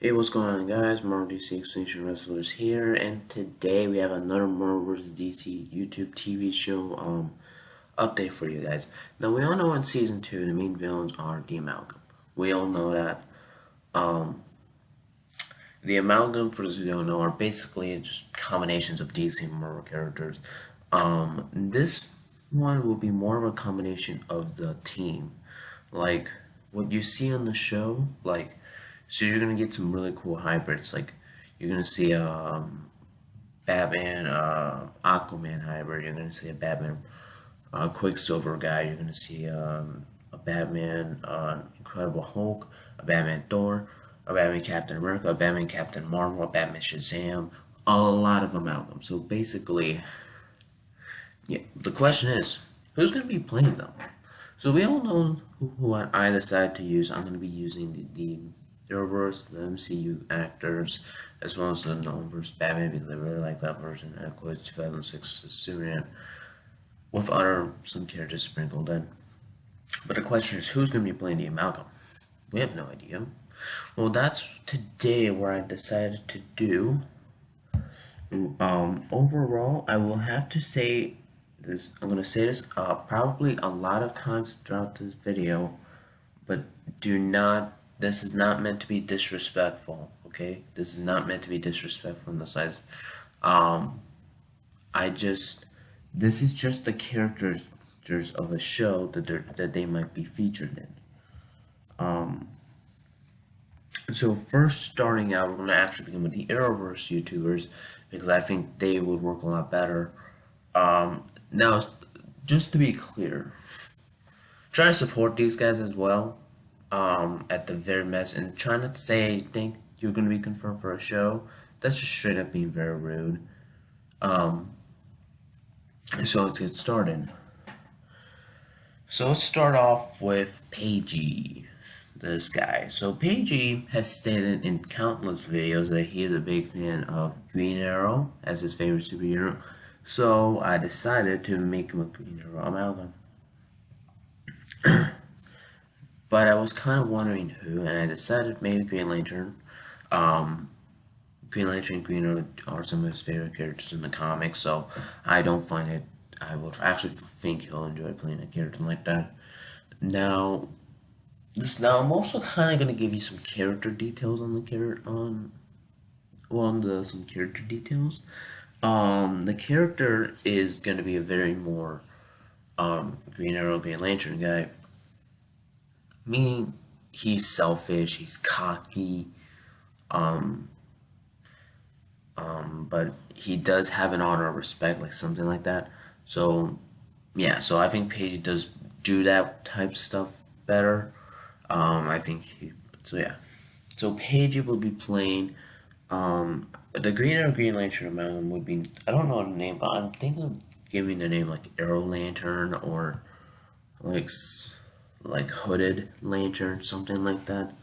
Hey, what's going on, guys? Marvel DC Extinction Wrestlers here, and today we have another Marvel vs. DC YouTube TV show update for you guys. Now, we all know in season 2 the main villains are the Amalgam. We all know that. The Amalgam, for those who don't know, are basically just combinations of DC and Marvel characters. This one will be more of a combination of the team. Like, what you see on the show, so you're gonna get some really cool hybrids. Like, you're gonna see a Batman, Aquaman hybrid. You're gonna see a Batman, Quicksilver guy. You're gonna see a Batman, Incredible Hulk, a Batman Thor, a Batman Captain America, a Batman Captain Marvel, a Batman Shazam. A lot of amalgam. So basically, yeah. The question is, who's gonna be playing them? So we all know who I decided to use. I'm going to be using the Arrowverse, the MCU actors, as well as the Nolanverse Batman, because I really like that version. And of course, 2006 Superman, with some characters sprinkled in. But the question is, who's going to be playing the Amalgam? We have no idea. Well, that's today where I decided to do. Overall, I will have to say this. I'm gonna say this probably a lot of times throughout this video, but do not. This is not meant to be disrespectful. Okay, this is not meant to be disrespectful in the size. Um, I just. This is just the characters of a show that they might be featured in. So first, starting out, we're going to actually begin with the Arrowverse YouTubers because I think they would work a lot better. Now, just to be clear, try to support these guys as well. At the very best, and try not to say you think you're going to be confirmed for a show. That's just straight up being very rude. So let's get started. So let's start off with Pagey, this guy. So Pagey has stated in countless videos that he is a big fan of Green Arrow as his favorite superhero. So I decided to make him a Green Arrow amalgam. But I was kind of wondering who, and I decided maybe Green Lantern. Green Lantern and Green Arrow are some of his favorite characters in the comics, so I don't find it. I would actually think he'll enjoy playing a character like that. Now, I'm also kind of gonna give you some character details on the character some character details. The character is gonna be a very more Green Arrow, Green Lantern guy. Meaning, he's selfish, he's cocky, but he does have an honor of respect, like something like that. So, yeah, so I think Paige does do that type of stuff better. I think so yeah. So Paige will be playing, the Green Arrow Green Lantern amalgam would be, I don't know the name, but I'm thinking of giving the name like Arrow Lantern or like, like Hooded Lantern, something like that.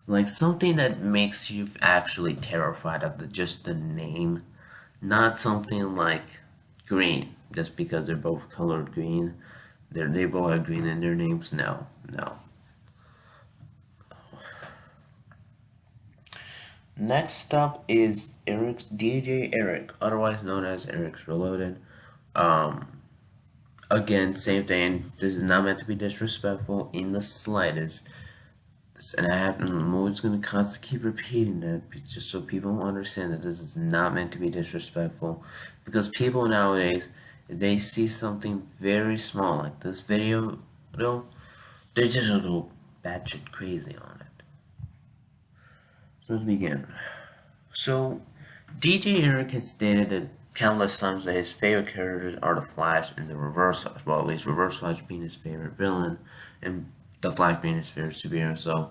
Like something that makes you actually terrified of just the name, not something like green, just because they're both colored green. They both have green in their names. No, no. Next up is Eric's DJ Eric, otherwise known as Eric's Reloaded. Um, Again, same thing. This is not meant to be disrespectful in the slightest. And I'm always going to constantly keep repeating that just so people understand that this is not meant to be disrespectful. Because people nowadays, if they see something very small like this video, they just go batshit crazy on it. So let's begin. So, DJ Eric has stated that countless times that his favorite characters are the Flash and the Reverse Flash. Well, at least Reverse Flash being his favorite villain, and the Flash being his favorite superhero. So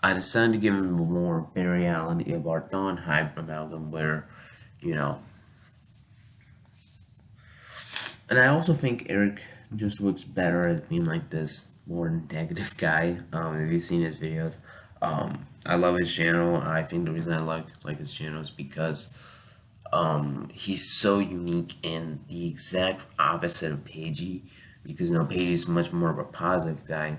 I decided to give him more Barry Allen, Eobard Thawne hype amalgam where, you know. And I also think Eric just looks better as being like this more negative guy. If you've seen his videos, I love his channel. I think the reason I like his channel is because he's so unique and the exact opposite of Pagey, because Pagey is much more of a positive guy.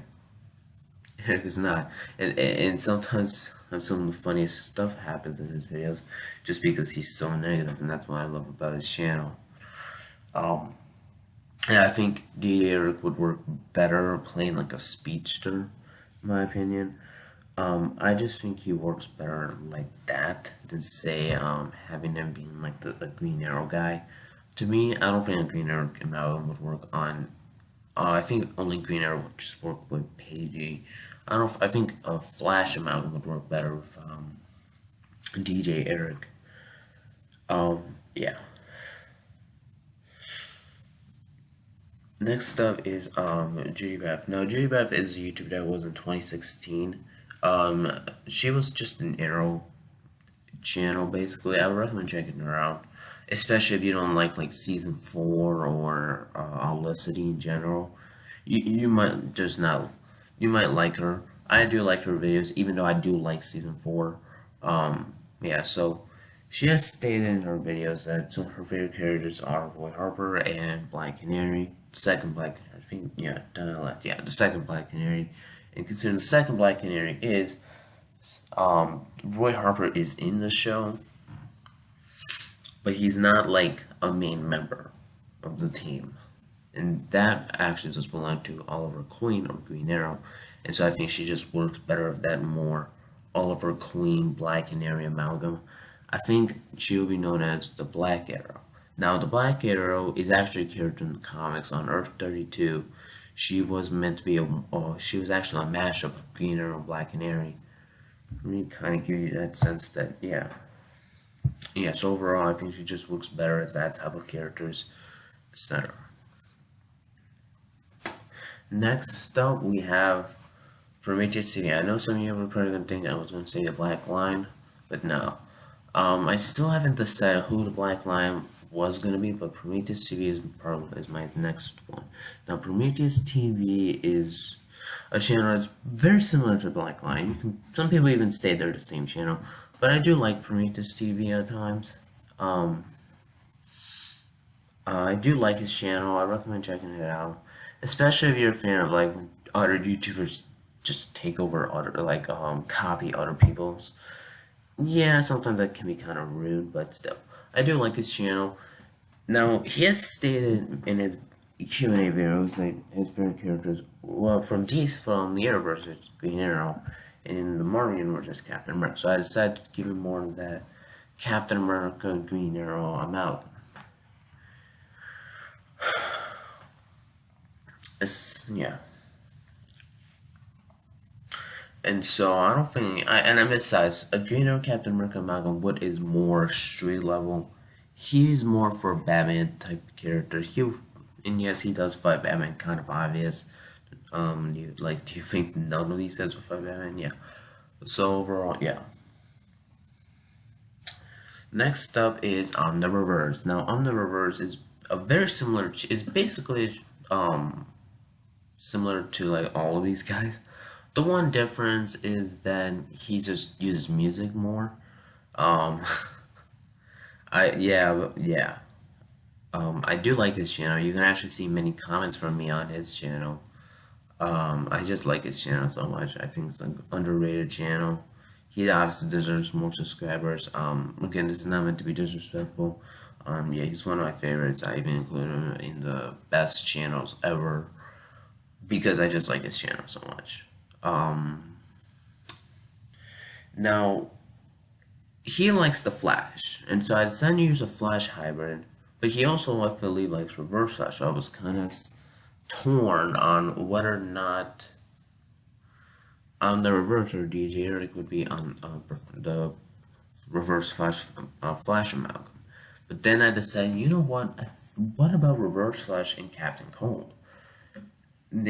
Eric is not, and sometimes some of the funniest stuff happens in his videos, just because he's so negative, and that's what I love about his channel. Um, and I think D. Eric would work better playing like a speedster, in my opinion. I just think he works better like that than say having him being like the Green Arrow guy. To me, I don't think a Green Arrow Amalgam would work on. I think only Green Arrow would just work with Pagey. I don't. I think a Flash Amalgam would work better with DJ Eric. Yeah. Next up is Judy Beth. Now Judy Beth is a YouTuber that was in 2016. She was just an Arrow channel basically. I would recommend checking her out, especially if you don't like season 4 or Olicity in general. You might just not, you might like her. I do like her videos, even though I do like season 4. Yeah, so she has stated in her videos that some of her favorite characters are Roy Harper and Black Canary. Second Black, I think, yeah, the second Black Canary. And considering the second Black Canary is, Roy Harper is in the show, but he's not like a main member of the team. And that actually just belonged to Oliver Queen or Green Arrow. And so I think she just works better with that more Oliver Queen Black Canary amalgam. I think she'll be known as the Black Arrow. Now, the Black Arrow is actually a character in the comics on Earth 32. She was meant to be she was actually a mashup of Green Arrow and Black Canary. Let me kind of give you that sense that, yeah. Yes, overall, I think she just works better as that type of characters, etc. Next up, we have Prometheus City. I know some of you were probably going to think I was going to say the Black Line, but no. I still haven't decided who the Black Line was going to be, but Prometheus TV is my next one. Now, Prometheus TV is a channel that's very similar to Black Line. Some people even say they're the same channel, but I do like Prometheus TV at times. I do like his channel. I recommend checking it out, especially if you're a fan of like when other YouTubers just take over other copy other people's. Yeah, sometimes that can be kind of rude, but still, I do like his channel. Now, he has stated in his Q&A videos that his favorite characters, well, from the Arrowverse, it's Green Arrow, and in the Marvel Universe, it's Captain America. So I decided to give him more of that Captain America, Green Arrow amalgam. Yeah. And so I don't think and besides, a Green Arrow Captain America amalgam, what is more street level? He's more for Batman type character. And yes, he does fight Batman, kind of obvious. Do you think none of these guys will fight Batman? Yeah. So overall, yeah. Next up is On the Reverse. Now, On the Reverse is a very similar. Is basically similar to like all of these guys. The one difference is that he just uses music more. Um, I do like his channel. You can actually see many comments from me on his channel. I just like his channel so much. I think it's an underrated channel. He obviously deserves more subscribers. Again, this is not meant to be disrespectful. Yeah, he's one of my favorites. I even include him in the best channels ever because I just like his channel so much. Now, he likes the Flash, and so I decided to use a Flash hybrid, but he also, I believe, likes Reverse Flash, so I was kind of torn on whether or not the Reverse or DJ Eric would be on the Reverse Flash amalgam. But then I decided, you know what about Reverse Flash and Captain Cold? And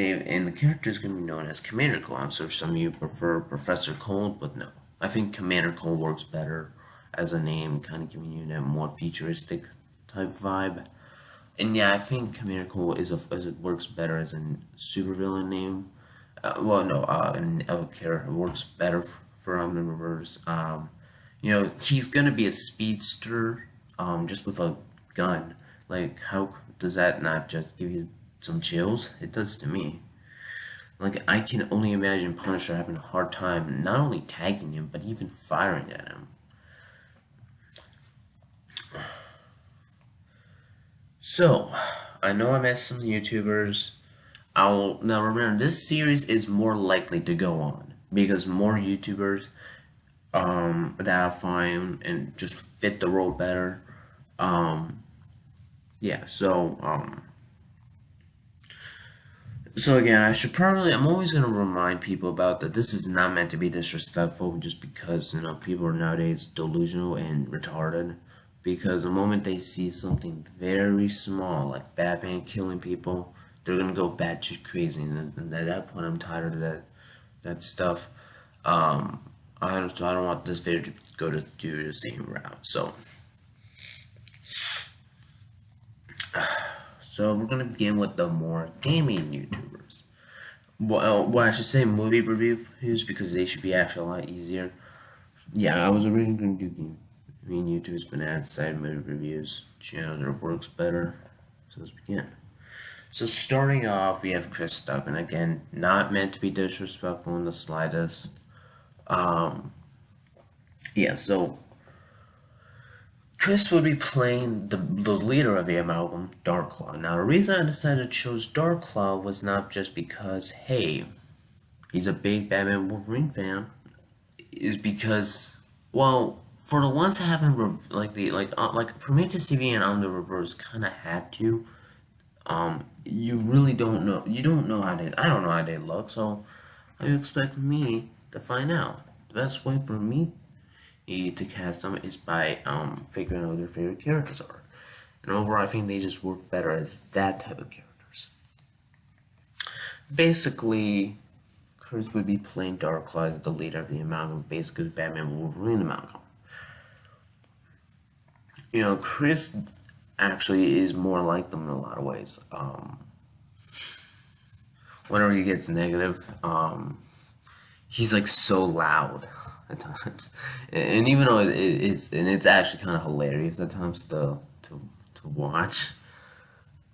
the character is going to be known as Commander Cold. I'm sure some of you prefer Professor Cold, but no. I think Commander Cold works better as a name, kind of giving you that more futuristic type vibe. And yeah, I think Commander Cold it works better as a supervillain name. A character works better for the Reverse. He's gonna be a speedster, just with a gun. Like, how does that not just give you some chills? It does to me. Like, I can only imagine Punisher having a hard time not only tagging him, but even firing at him. So, I know I met some YouTubers. I'll now remember this series is more likely to go on because more YouTubers that I find and just fit the role better. Um, yeah, so again, I'm always gonna remind people about that this is not meant to be disrespectful just because, people are nowadays delusional and retarded. Because the moment they see something very small, like Batman killing people, they're gonna go batshit crazy. And at that point, I'm tired of that stuff. Um, I don't want this video to go to do the same route. So we're gonna begin with the more gaming YouTubers. Well, I should say movie reviews because they should be actually a lot easier. Yeah, I was originally gonna do YouTube's been outside movie reviews channel that works better. So let's begin. So starting off, we have Chris Duggan again, not meant to be disrespectful in the slightest. Um, yeah, so Chris will be playing the leader of the Amalgam, Darklaw. Now, the reason I decided to choose Darklaw was not just because, hey, he's a big Batman Wolverine fan, is because, well, for the ones that haven't like Prometheus TV and On the Reverse kind of had to, you really don't know. You don't know how they. I don't know how they look. So, how you expect me to find out? The best way for me to cast them is by figuring out who their favorite characters are. And overall, I think they just work better as that type of characters. Basically, Chris would be playing Darkseid as the leader of the Amalgam, basically Batman Wolverine Amalgam. Chris actually is more like them in a lot of ways. Whenever he gets negative, he's like so loud at times, and even though it's actually kind of hilarious at times to watch.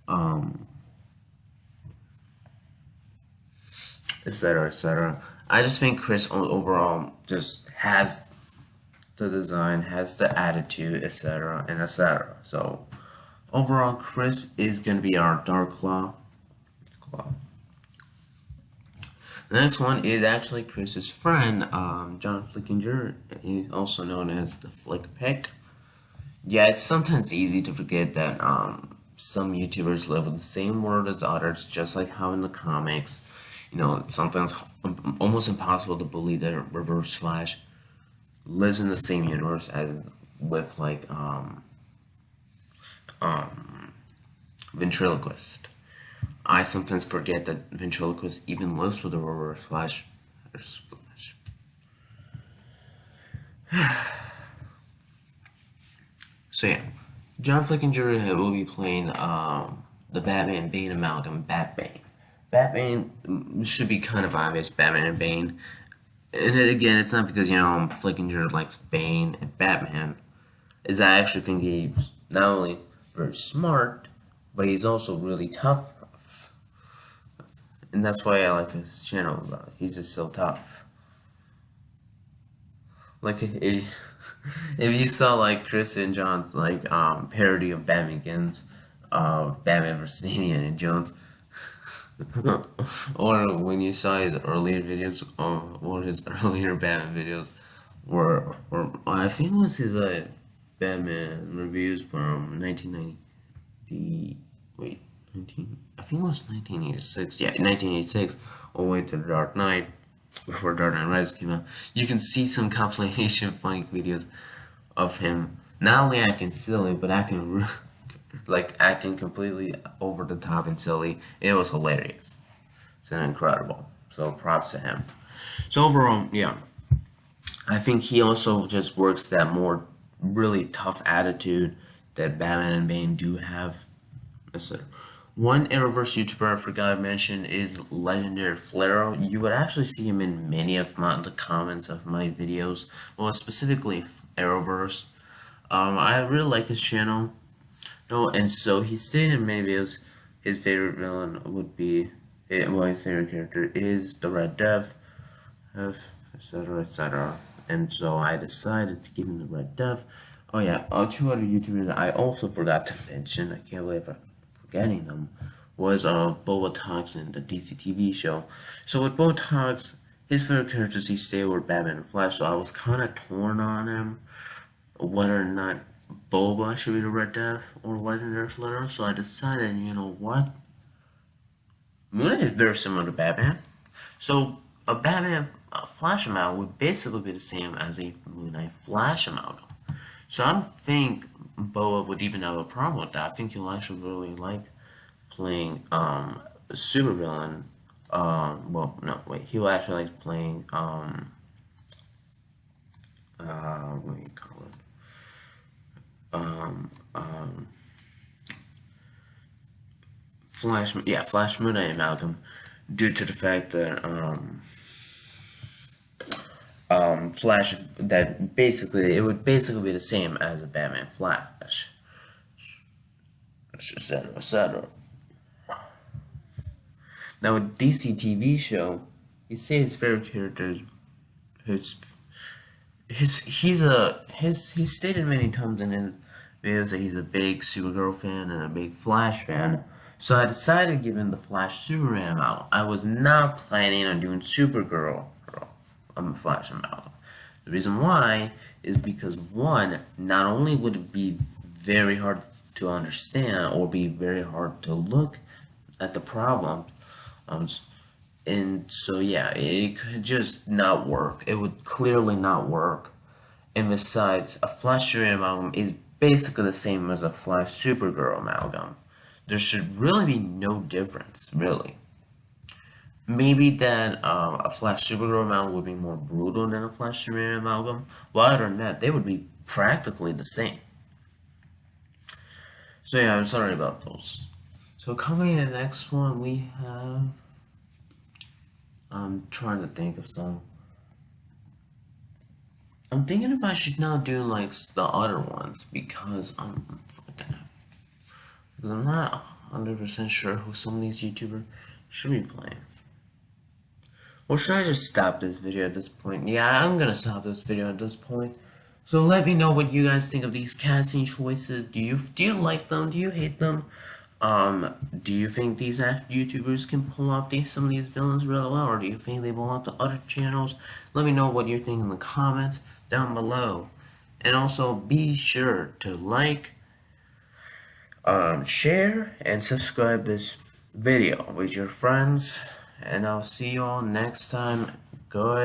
Um, Etc. Etc. I just think Chris overall just has the design, has the attitude, etc. and etc. So overall, Chris is gonna be our Darklaw. The next one is actually Chris's friend, John Flickinger, he's also known as the Flick Pick. Yeah, it's sometimes easy to forget that some YouTubers live in the same world as others, just like how in the comics, it's sometimes almost impossible to believe that Reverse Flash lives in the same universe as with Ventriloquist. I sometimes forget that Ventriloquist even lives with a Reverse Flash. So yeah, John Flickinger will be playing the Batman Bane Amalgam, Batbane. Batman should be kind of obvious, Batman and Bane. And again, it's not because, Flickinger likes Bane and Batman. Is I actually think he's not only very smart, but he's also really tough. And that's why I like his channel. He's just so tough. Like if you saw like Chris and John's parody of Batman Begins, of Batman vs Indiana Jones, or when you saw his earlier videos, or his earlier Batman videos, or I think it was his Batman reviews from 1990. Wait, 19. I think it was 1986. Yeah, 1986, all the way to the Dark Knight, before Dark Knight Rises came out. You can see some compilation funny videos of him not only acting silly, but acting acting completely over the top and silly. It was hilarious. It's incredible. So props to him. So overall, yeah, I think he also just works that more really tough attitude that Batman and Bane do have. One Arrowverse YouTuber I forgot to mention is Legendary Flaro. You would actually see him in many of the comments of my videos. Well, specifically Arrowverse. I really like his channel. No, and so he said in many videos his favorite villain would be My favorite character is the Red Death, etc., etc. And so I decided to give him the Red Death. Oh yeah, two other YouTubers I also forgot to mention, I can't believe I'm forgetting them, was Boba Talks in the DC TV show. So with Boba Talks, his favorite characters he stayed were Batman and Flash, so I was kind of torn on him, whether or not Boba should be the Red Death or Legendary Flare. So I decided, you know what? Moon Knight is very similar to Batman. So a Batman Flash amalgam would basically be the same as a Moon Knight Flash amalgam. So I don't think Boa would even have a problem with that. I think he'll actually really like playing supervillain. Well, no, wait. He'll actually like playing what do you call it? Flash Moon Knight amalgam, due to the fact that Flash, that basically it would basically be the same as a Batman Flash, etc., etc. Now with DC TV show, you say his favorite characters, he's stated many times in his videos that he's a big Supergirl fan and a big Flash fan. So I decided to give him the Flash Superman out. I was not planning on doing Supergirl Flash amalgam. The reason why is because one, not only would it be very hard to understand or be very hard to look at the problems, and so yeah, it could just not work. It would clearly not work. And besides, a Flash Superman amalgam is basically the same as a Flash Supergirl amalgam. There should really be no difference, really. Maybe that a Flash Supergirl amalgam would be more brutal than a Flash Superman amalgam. Well, other than that, they would be practically the same. So yeah, I'm sorry about those. So coming in the next one, we have... I'm trying to think of some. I'm thinking if I should now do like the other ones because I'm not 100% sure who some of these YouTubers should be playing. Or should I just stop this video at this point? Yeah, I'm gonna stop this video at this point. So let me know what you guys think of these casting choices. Do you like them? Do you hate them? Do you think these YouTubers can pull off some of these villains really well, or do you think they belong to other channels? Let me know what you think in the comments down below. And also be sure to like, share, and subscribe this video with your friends. And I'll see you all next time. Good.